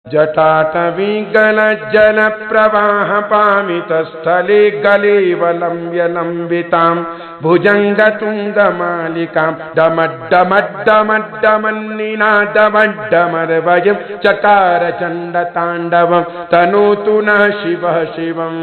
जटाटवीगलज्जलप्रवाहपामितस्थले गलेवलम्ब्यलम्बितां भुजङ्गतुङ्गमालिकां डमड्डमड्डमड्डमन्निनादमड्डमर्वयं चकारचण्डताण्डवं तनोतु नः शिवः शिवं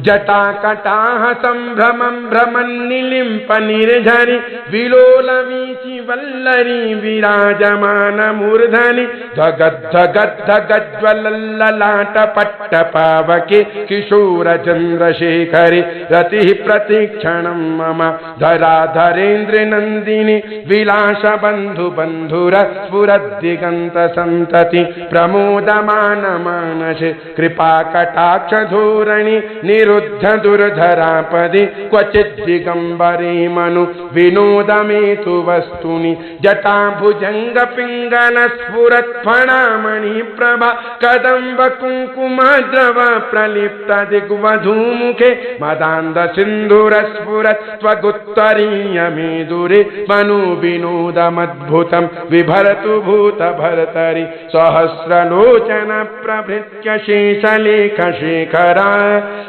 जटाकटाः सम्भ्रमं भ्रमन्निलिम्पनिर्झरि विलोलवीचि वल्लरी विराजमानमूर्धनि धगद्धगद्धगज्ज्वलल्ललाटपट्टपावके किशोरचन्द्रशेखरे रतिः प्रतिक्षणं मम धराधरेन्द्रनन्दिनी विलासबन्धुबन्धुर स्फुरद्दिगन्तसन्तति प्रमोदमानमानसे कृपाकटाक्षधोरणि निरुद्ध दुर्धरापदि क्वचिद्दिगम्बरे मनु विनोदमेतु वस्तुनि जटाभुजङ्गपिङ्गलस्फुरत्फणामणि प्रभा कदम्ब कुङ्कुमद्रव प्रलिप्त दिग्वधूमुखे मदान्ध सिन्धुरस्फुरत् त्वगुत्तरीय मेदुरे मनु विनोदमद्भुतं विभरतु भूतभर्तरि सहस्रलोचन प्रभृत्य शेषलेखशेखरा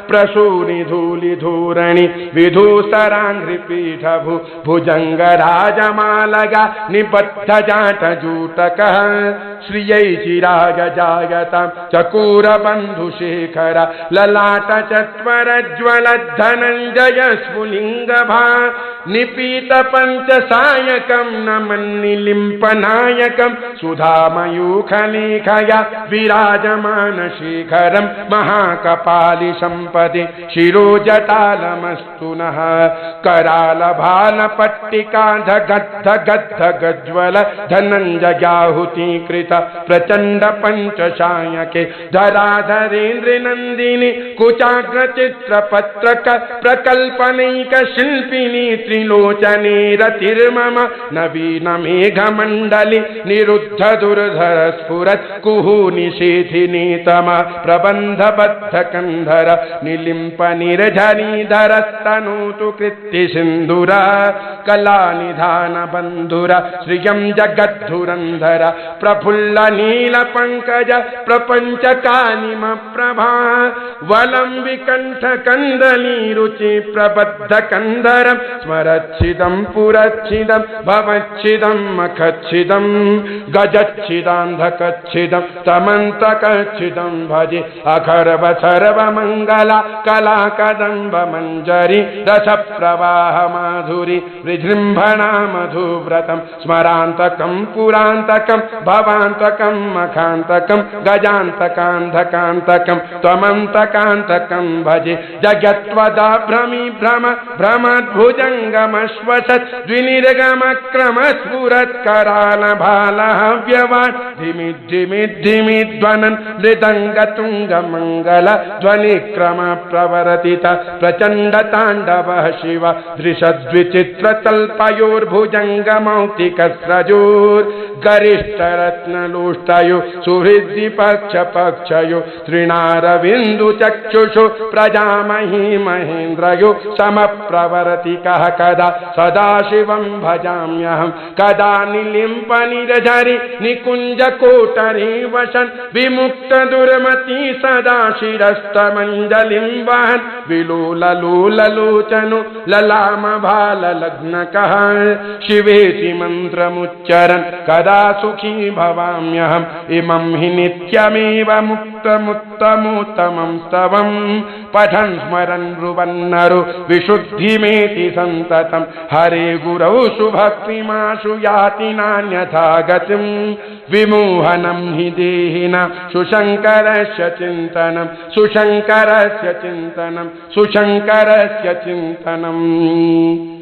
प्रसूनिधूलिधूरणि विधूसराङ्घ्रिपीठभु भुजङ्गराजमालगा निबद्धजाटजूटकः श्रियै चिरागजागतां चकोरबन्धुशेखर ललाटचत्वरज्वलद्धनञ्जय स्फुलिङ्गभा निपीतपञ्चसायकं नमन्निलिम्पनायकं सुधामयूखलेखया विराजमानशेखरं महाकपालिसम्पदि शिरोजटालमस्तु नः करालभालपट्टिका धगद्धगद्धगज्ज्वल धनञ्जयाहुतीकृत प्रचण्ड पञ्चसायके धराधरेन्द्रनन्दिनी कुचाग्रचित्रपत्रक प्रकल्पनैक शिल्पिनी त्रिलोचने रतिर्मम नवीनमेघमण्डली निरुद्ध दुर्धर स्फुरत् कुहूनिषेधिनी तम प्रबन्धबद्धकन्धर निलिम्प निर्झरीधरस्तनोतु कृत्तिसिन्धुरा कलानिधान बन्धुर श्रियं जगद्धुरन्धर प्रफुल्ल नीलपङ्कज प्रपञ्चकानिम प्रभा वलं विकण्ठ कन्दलीरुचि प्रबद्धकन्धरं स्मरच्छिदं पुरच्छिदं भवच्छिदं मखच्छिदं गजच्छिदान्धकच्छिदं तमन्तकच्छिदं भजे अखर्व सर्वमङ्गला कला कदम्ब मञ्जरी रसप्रवाह माधुरी विजृम्भणा मधुव्रतं स्मरान्तकं पुरान्तकं भवान्तकं मखान्तकं गजान्तकान्धकान्तकं त्वमन्तकान्तकं भजे जगत्वदा भ्रमी भ्रम भ्रमद्भुजङ्गमश्वसत् द्विनिर्गमक्रमस्फुरत्करालभालः व्यवान् धिमि धिमि धिमि ध्वनन् मृदङ्गतुङ्गमङ्गल ध्वनिक्रम प्रवर्तित प्रचण्डताण्डवः शिव दृशद्विचित्रतल्पयोर्भुजङ्गमौक्तिकस्रजोर् गरिष्ठरत्नलोष्टयो सुहृद्विपक्षपक्षयो तृणारविन्दुचक्षुषो प्रजामही महेन्द्रयो समप्रवर्तिकः कदा सदाशिवं भजाम्यहं कदा निलिम्पनिर्झरि निकुञ्जकोटरे वसन् विमुक्तदुर्मती सदा शिरस्तमञ्जलिं वहन् विलोललोललोचनो ललामभाललग्नकः शिवेति मन्त्रमुच्चरन् कदा सुखी भवाम्यहम् इमं हि नित्यमेव मुक्तमुत्तमोत्तमं स्तवं पठन् स्मरन् ब्रुवन्नरो विशुद्धिमेति सन्ततं हरे गुरौ सुभक्तिमाशु याति नान्यथा गतिं विमोहनं हि देहिनां सुशङ्करस्य चिन्तनं सुशङ्करस्य चिन्तनं सुशङ्करस्य चिन्तनम्।